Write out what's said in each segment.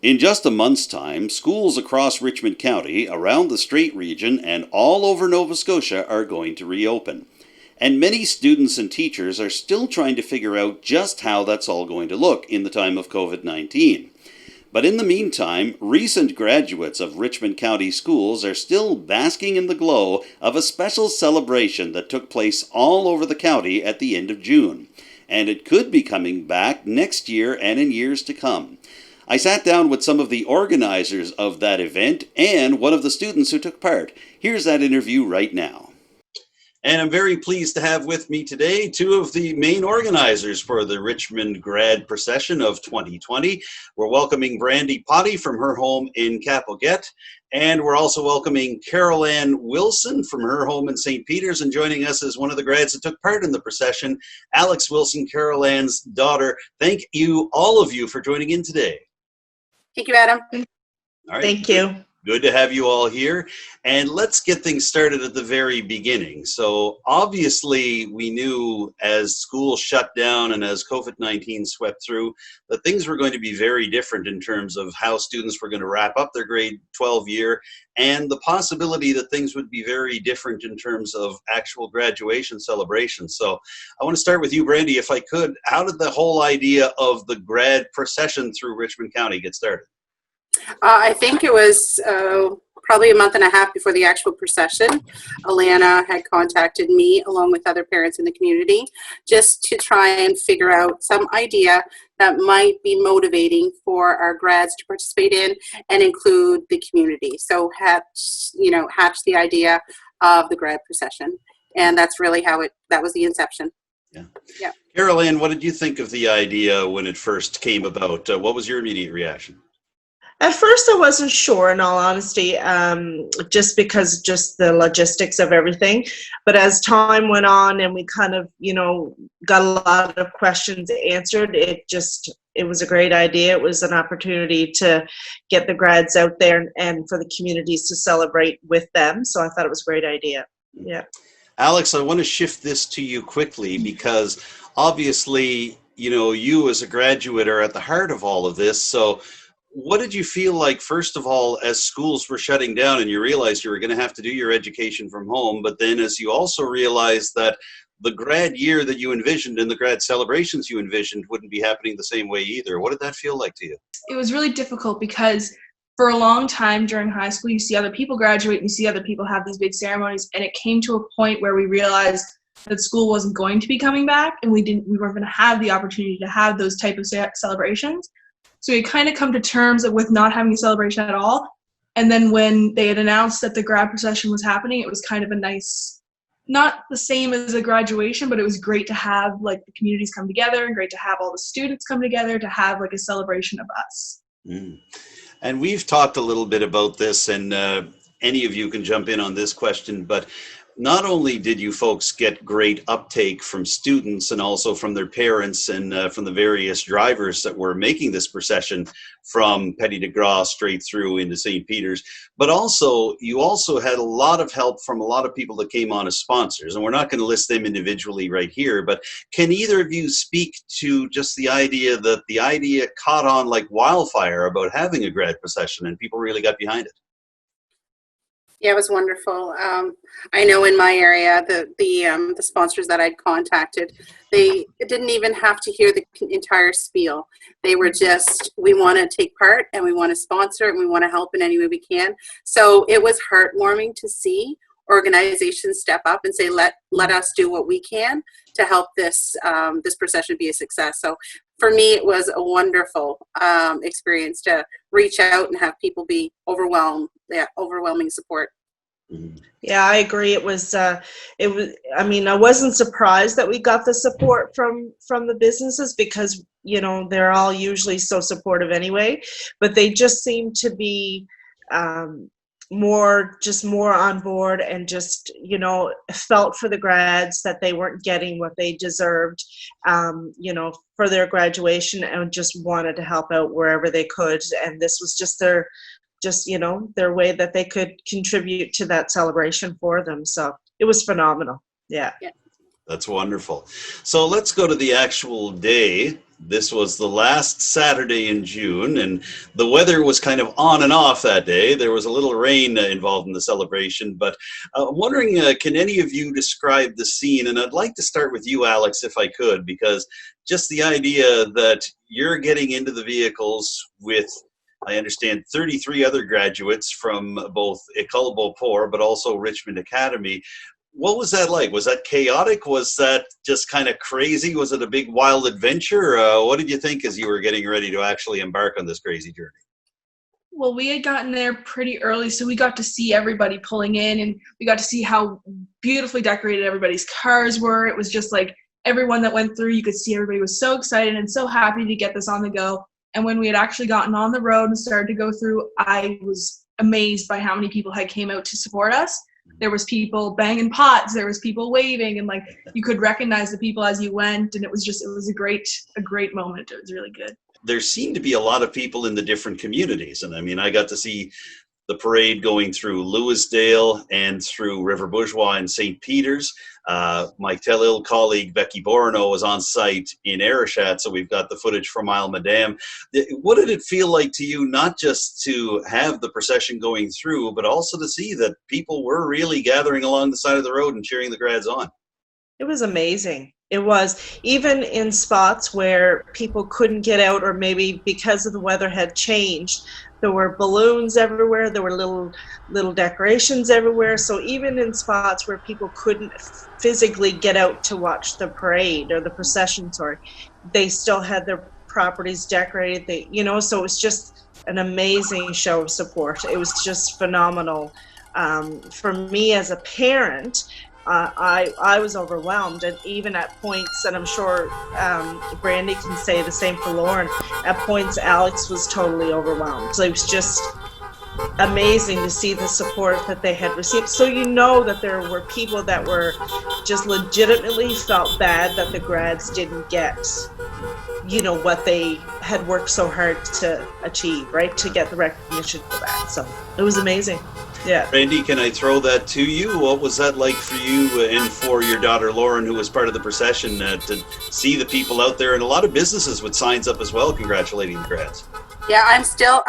In just a month's time, schools across Richmond County, around the Strait region, and all over Nova Scotia are going to reopen. And many students and teachers are still trying to figure out just how that's all going to look in the time of COVID-19. But in the meantime, recent graduates of Richmond County schools are still basking in the glow of a special celebration that took place all over the county at the end of June. And it could be coming back next year and in years to come. I sat down with some of the organizers of that event and one of the students who took part. Here's that interview right now. And I'm very pleased to have with me today two of the main organizers for the Richmond Grad Procession of 2020. We're welcoming Brandie Pottie from her home in Capelgett, and we're also welcoming Carolann Wilson from her home in St. Peters, and joining us is one of the grads that took part in the procession, Alex Wilson, Carolann's daughter. Thank you, all of you, for joining in today. Thank you, Adam. All right. Thank you. Good to have you all here. And let's get things started at the very beginning. So obviously we knew as schools shut down and as COVID-19 swept through that things were going to be very different in terms of how students were going to wrap up their grade 12 year, and the possibility that things would be very different in terms of actual graduation celebrations. So I want to start with you, Brandie, if I could. How did the whole idea of the grad procession through Richmond County get started? I think it was probably a month and a half before the actual procession. Alana had contacted me along with other parents in the community just to try and figure out some idea that might be motivating for our grads to participate in and include the community. So hatch the idea of the grad procession. And that's really that was the inception. Yeah. Carolann, what did you think of the idea when it first came about? What was your immediate reaction? At first, I wasn't sure, in all honesty, just because the logistics of everything. But as time went on and we kind of, got a lot of questions answered, it was a great idea. It was an opportunity to get the grads out there and for the communities to celebrate with them. So I thought it was a great idea. Yeah. Alex, I want to shift this to you quickly because obviously, you as a graduate are at the heart of all of this. So what did you feel like, first of all, as schools were shutting down and you realized you were going to have to do your education from home, but then as you also realized that the grad year that you envisioned and the grad celebrations you envisioned wouldn't be happening the same way either? What did that feel like to you? It was really difficult because for a long time during high school, you see other people graduate and you see other people have these big ceremonies, and it came to a point where we realized that school wasn't going to be coming back and we weren't going to have the opportunity to have those type of celebrations. So we kind of come to terms with not having a celebration at all. And then when they had announced that the grad procession was happening, it was kind of a nice, not the same as a graduation, but it was great to have the communities come together and great to have all the students come together to have a celebration of us. Mm. And we've talked a little bit about this, and any of you can jump in on this question, but not only did you folks get great uptake from students and also from their parents and from the various drivers that were making this procession from Petite de Grace straight through into St. Peters, but you also had a lot of help from a lot of people that came on as sponsors. And we're not going to list them individually right here, but can either of you speak to just the idea that the idea caught on like wildfire about having a grad procession and people really got behind it? Yeah, it was wonderful. I know in my area, the sponsors that I'd contacted, they didn't even have to hear the entire spiel. They were just, we want to take part and we want to sponsor and we want to help in any way we can. So it was heartwarming to see organizations step up and say, let us do what we can to help this procession be a success. So for me, it was a wonderful experience to reach out and have people be overwhelming support. Yeah, I agree. I wasn't surprised that we got the support from the businesses because, they're all usually so supportive anyway, but they just seem to be more on board and just, felt for the grads that they weren't getting what they deserved, for their graduation, and just wanted to help out wherever they could. And this was just their way that they could contribute to that celebration for them. So it was phenomenal. Yeah. That's wonderful. So let's go to the actual day this was the last Saturday in June, and the weather was kind of on and off that day. There was a little rain involved in the celebration, but I'm wondering, can any of you describe the scene? And I'd like to start with you, Alex, if I could, because just the idea that you're getting into the vehicles with, I understand, 33 other graduates from both École Beauport, but also Richmond Academy. What was that like? Was that chaotic? Was that just kind of crazy? Was it a big wild adventure? What did you think as you were getting ready to actually embark on this crazy journey? Well, we had gotten there pretty early, so we got to see everybody pulling in, and we got to see how beautifully decorated everybody's cars were. It was just like everyone that went through, you could see everybody was so excited and so happy to get this on the go. And when we had actually gotten on the road and started to go through, I was amazed by how many people had came out to support us. There was people banging pots, there was people waving, and like you could recognize the people as you went, and it was a great moment. It was really good. There seemed to be a lot of people in the different communities, and I mean, I got to see the parade going through Louisdale and through River Bourgeois and St. Peter's. My Telile colleague, Becky Bourinot, was on site in Arichat, so we've got the footage from Isle Madame. What did it feel like to you, not just to have the procession going through, but also to see that people were really gathering along the side of the road and cheering the grads on? It was amazing. It was, even in spots where people couldn't get out, or maybe because of the weather had changed, there were balloons everywhere, there were little decorations everywhere. So even in spots where people couldn't physically get out to watch the parade or the procession, they still had their properties decorated. So it was just an amazing show of support. It was just phenomenal. For me as a parent, I was overwhelmed, and even at points, and I'm sure Brandie can say the same for Lauren, at points Alex was totally overwhelmed. So it was just amazing to see the support that they had received. So you know that there were people that were just legitimately felt bad that the grads didn't get, what they had worked so hard to achieve, right? To get the recognition for that. So it was amazing. Yeah. Brandie, can I throw that to you? What was that like for you and for your daughter Lauren, who was part of the procession, to see the people out there, and a lot of businesses with signs up as well congratulating the grads? Yeah, I'm still,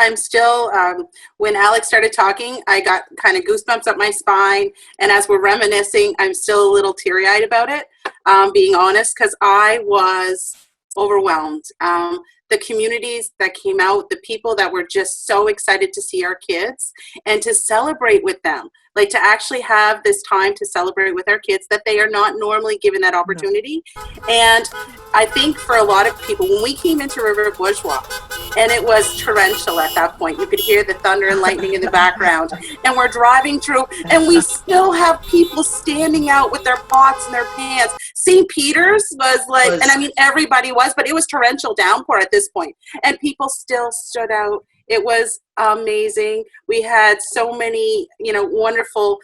when Alex started talking, I got kind of goosebumps up my spine. And as we're reminiscing, I'm still a little teary-eyed about it, being honest, because I was overwhelmed. The communities that came out, the people that were just so excited to see our kids and to celebrate with them, like to actually have this time to celebrate with our kids that they are not normally given that opportunity. And I think for a lot of people, when we came into River Bourgeois, and it was torrential at that point, you could hear the thunder and lightning in the background, and we're driving through, and we still have people standing out with their pots and their pans. St. Peter's was like, and I mean everybody was, but it was torrential downpour at this point, and people still stood out. It was amazing. We had so many, wonderful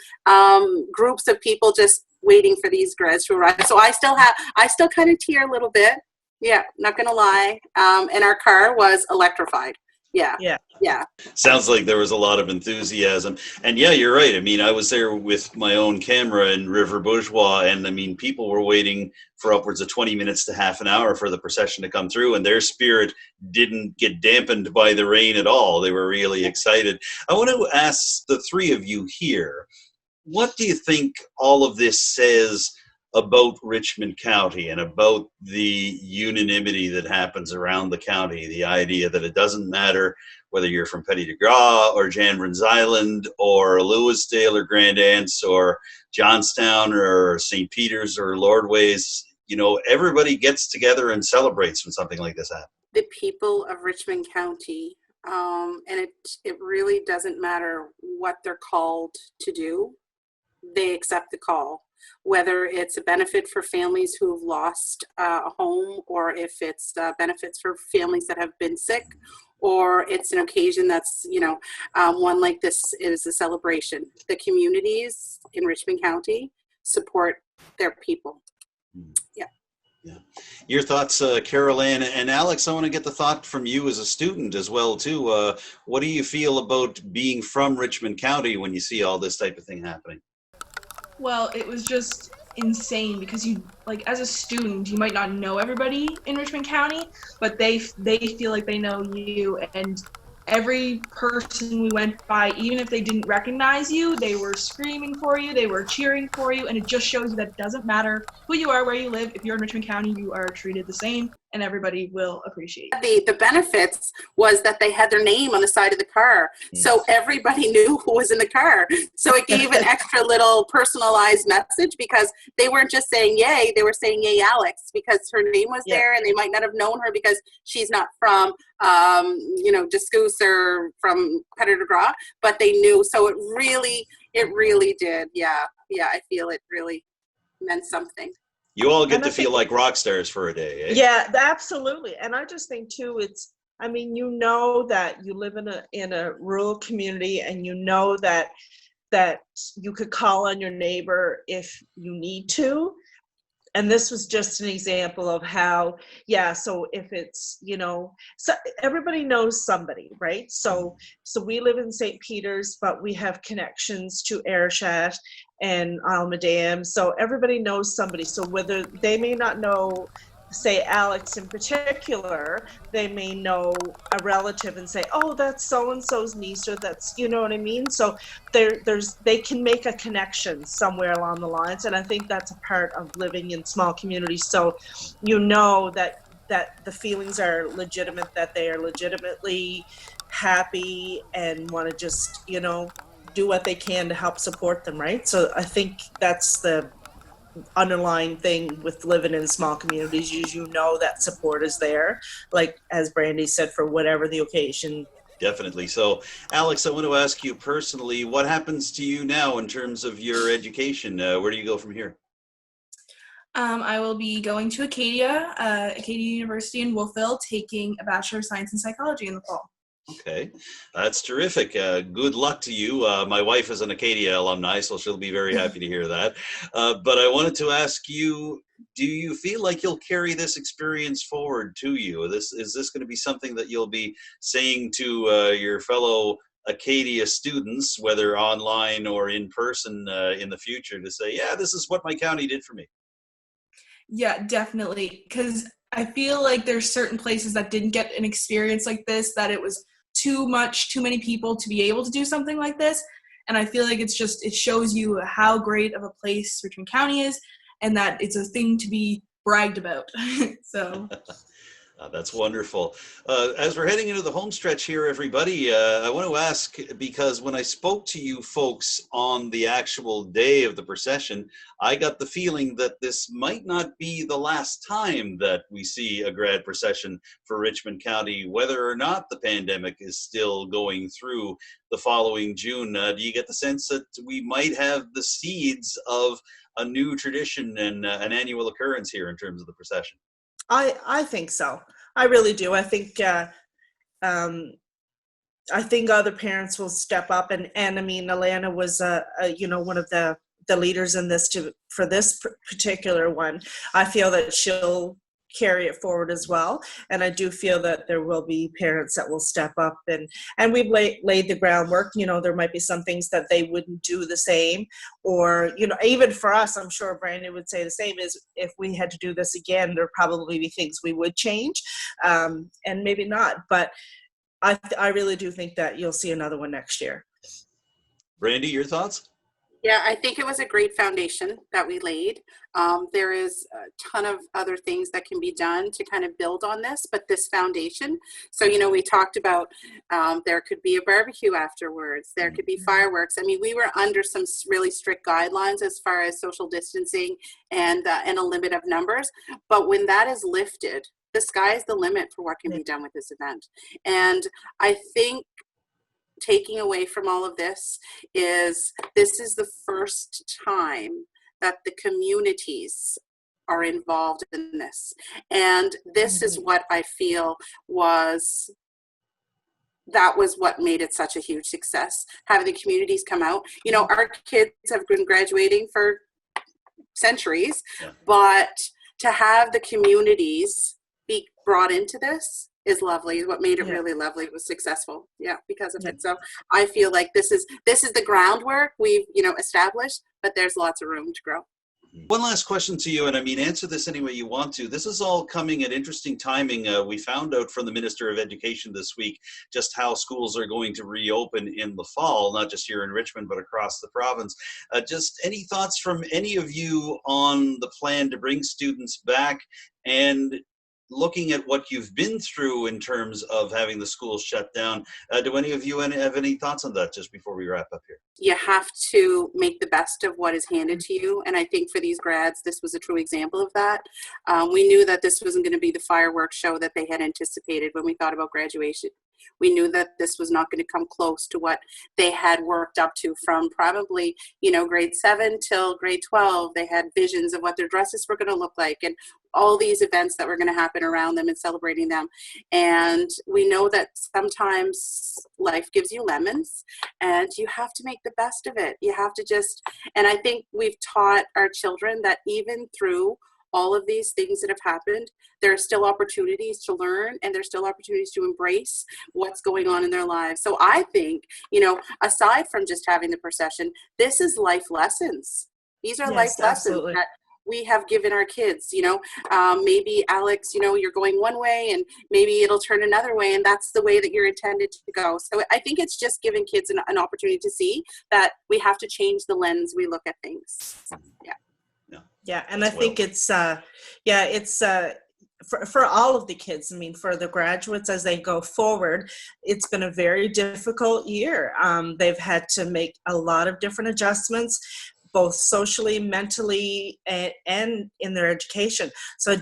groups of people just waiting for these grads to arrive. So I still kind of tear a little bit. Yeah, not gonna lie. And our car was electrified. Yeah. Sounds like there was a lot of enthusiasm. And yeah, you're right. I mean, I was there with my own camera in River Bourgeois, and I mean, people were waiting for upwards of 20 minutes to half an hour for the procession to come through, and their spirit didn't get dampened by the rain at all. They were really excited. I want to ask the three of you here, what do you think all of this says about Richmond County and about the unanimity that happens around the county? The idea that it doesn't matter whether you're from Petite de Gras or Janbrins Island or Louisdale or Grand Anse or Johnstown or St. Peter's or Lordways, everybody gets together and celebrates when something like this happens. The people of Richmond County, and it really doesn't matter what they're called to do, they accept the call. Whether it's a benefit for families who've lost a home, or if it's benefits for families that have been sick, or it's an occasion that's, one like this is a celebration. The communities in Richmond County support their people. Yeah. Your thoughts, Carolann and Alex? I want to get the thought from you as a student as well, too. What do you feel about being from Richmond County when you see all this type of thing happening? Well, it was just insane because you, like, as a student, you might not know everybody in Richmond County, but they feel like they know you, and every person we went by, even if they didn't recognize you, they were screaming for you, they were cheering for you, and it just shows you that it doesn't matter who you are, where you live. If you're in Richmond County, you are treated the same, and everybody will appreciate you. The benefits was that they had their name on the side of the car, so everybody knew who was in the car. So it gave an extra little personalized message, because they weren't just saying yay, they were saying yay Alex, because her name was there, and they might not have known her because she's not from Discouse or from Petit de Gras, but they knew. So it really did. I feel it really meant something. You all get to feel like rock stars for a day, eh? Yeah, absolutely. And I just think too, you know that you live in a rural community, and you know that you could call on your neighbor if you need to. And this was just an example of how, so if it's, so everybody knows somebody, right? So we live in St. Peter's, but we have connections to Arichat and Almadam. So everybody knows somebody. So whether they may not know, say, Alex in particular, they may know a relative and say, oh, that's so-and-so's niece, or that's, you know what I mean? So they can make a connection somewhere along the lines. And I think that's a part of living in small communities. So you know that the feelings are legitimate, that they are legitimately happy and want to just, do what they can to help support them, right? So I think that's the underlying thing with living in small communities, is that support is there, like as Brandie said, for whatever the occasion. Definitely. So Alex, I want to ask you personally, what happens to you now in terms of your education? Where do you go from here? I will be going to Acadia University in Wolfville, taking a Bachelor of Science in Psychology in the fall. Okay, that's terrific. Good luck to you. My wife is an Acadia alumni, so she'll be very happy to hear that. But I wanted to ask you, do you feel like you'll carry this experience forward to you? Is this going to be something that you'll be saying to your fellow Acadia students, whether online or in person in the future, to say, yeah, this is what my county did for me? Yeah, definitely. Because I feel like there's certain places that didn't get an experience like this, that it was too many people to be able to do something like this. And I feel like it shows you how great of a place Richmond County is, and that it's a thing to be bragged about. So that's wonderful. As we're heading into the home stretch here, everybody, I want to ask, because when I spoke to you folks on the actual day of the procession, I got the feeling that this might not be the last time that we see a grad procession for Richmond County, whether or not the pandemic is still going through the following June. Do you get the sense that we might have the seeds of a new tradition and an annual occurrence here in terms of the procession? I think so. I really do. I think other parents will step up, and I mean, Alana was one of the leaders in this for this particular one. I feel that she'll carry it forward as well, and I do feel that there will be parents that will step up, and we've laid the groundwork. There might be some things that they wouldn't do the same, or even for us, I'm sure Brandon would say the same, is if we had to do this again, there'd probably be things we would change, and maybe not, but I really do think that you'll see another one next year. Brandie, your thoughts? Yeah, I think it was a great foundation that we laid. There is a ton of other things that can be done to kind of build on this, but this foundation. So, we talked about there could be a barbecue afterwards. There could be fireworks. I mean, we were under some really strict guidelines as far as social distancing and a limit of numbers. But when that is lifted, the sky is the limit for what can be done with this event. And I think taking away from all of this is the first time that the communities are involved in this. And this is what I feel was what made it such a huge success, having the communities come out. Our kids have been graduating for centuries, but to have the communities be brought into this is lovely. What made it really lovely, it was successful. Yeah, because of it. So I feel like this is the groundwork we've established, but there's lots of room to grow. One last question to you, and I mean, answer this any way you want to. This is all coming at interesting timing. We found out from the Minister of Education this week just how schools are going to reopen in the fall, not just here in Richmond, but across the province. Just any thoughts from any of you on the plan to bring students back, and looking at what you've been through in terms of having the schools shut down? Do any of you have any thoughts on that just before we wrap up here? You have to make the best of what is handed to you. And I think for these grads, this was a true example of that. We knew that this wasn't going to be the fireworks show that they had anticipated when we thought about graduation. We knew that this was not going to come close to what they had worked up to from probably, grade 7 till grade 12. They had visions of what their dresses were going to look like and all these events that were going to happen around them and celebrating them. And we know that sometimes life gives you lemons and you have to make the best of it. You have to and I think we've taught our children that even through all of these things that have happened, there are still opportunities to learn, and there's still opportunities to embrace what's going on in their lives. So I think, aside from just having the procession, this is life lessons. These are life lessons that we have given our kids. Maybe Alex, you're going one way and maybe it'll turn another way, and that's the way that you're intended to go. So I think it's just giving kids an opportunity to see that we have to change the lens we look at things. Yeah, and I think it's for all of the kids. I mean, for the graduates as they go forward, it's been a very difficult year. They've had to make a lot of different adjustments, both socially, mentally, and in their education. So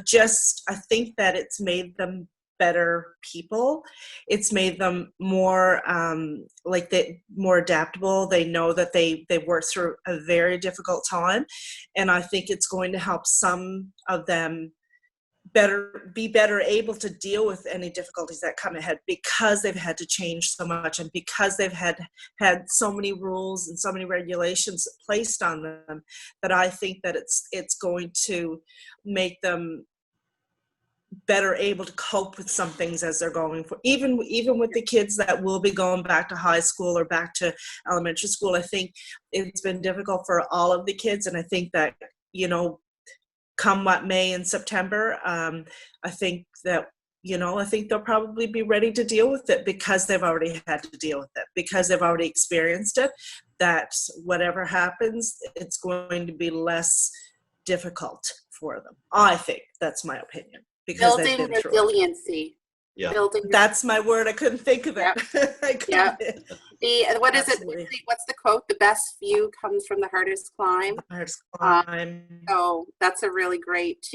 I think that it's made them better people. It's made them more more adaptable. They know that they worked through a very difficult time, and I think it's going to help some of them be better able to deal with any difficulties that come ahead, because they've had to change so much, and because they've had so many rules and so many regulations placed on them, that I think that it's going to make them better able to cope with some things as they're going for, even with the kids that will be going back to high school or back to elementary school. I think it's been difficult for all of the kids, and I think that come what may in September, I think that I think they'll probably be ready to deal with it, because they've already had to deal with it, because they've already experienced it, that whatever happens, it's going to be less difficult for them. I think that's my opinion. Because building resiliency. Yeah. That's my word. I couldn't think of it. Yep. What is it? What's the quote? The best view comes from the hardest climb. So that's a really great.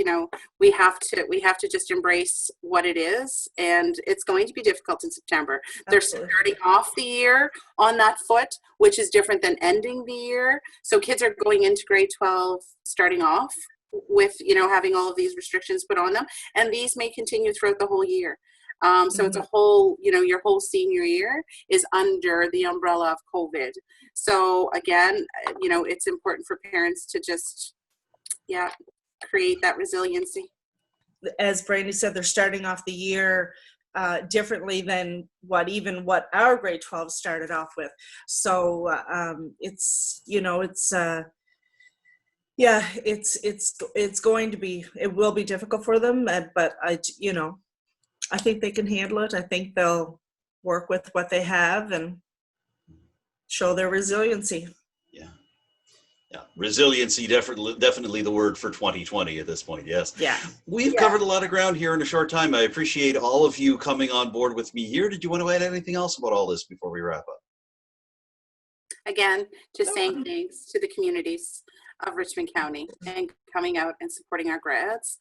We have to just embrace what it is, and it's going to be difficult in September. Absolutely. They're starting off the year on that foot, which is different than ending the year. So kids are going into grade 12, starting off with having all of these restrictions put on them, and these may continue throughout the whole year. So it's a whole, your whole senior year is under the umbrella of COVID. So again, it's important for parents to just, create that resiliency. As Brandie said, they're starting off the year differently than what our grade 12 started off with. So it's going to be, it will be difficult for them, but I think they can handle it. I think they'll work with what they have and show their resiliency. Yeah, resiliency, definitely the word for 2020 at this point, yes. Yeah. We've covered a lot of ground here in a short time. I appreciate all of you coming on board with me here. Did you want to add anything else about all this before we wrap up? Again, just saying thanks to the communities of Richmond County and coming out and supporting our grads.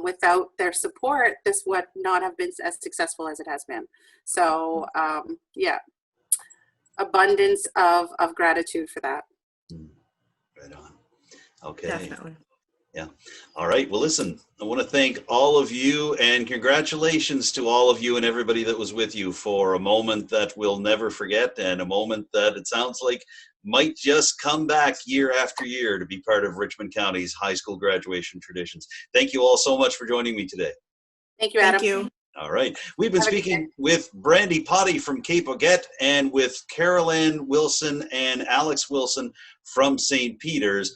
Without their support, this would not have been as successful as it has been. So abundance of gratitude for that. Right on. Okay. Definitely. Yeah. All right. Well, listen, I want to thank all of you, and congratulations to all of you and everybody that was with you for a moment that we'll never forget, and a moment that it sounds like might just come back year after year to be part of Richmond County's high school graduation traditions. Thank you all so much for joining me today. Thank you, Adam. Thank you. All right. We've been speaking with Brandie Pottie from Cape Auguste and with Carolann Wilson and Alex Wilson from St. Peter's.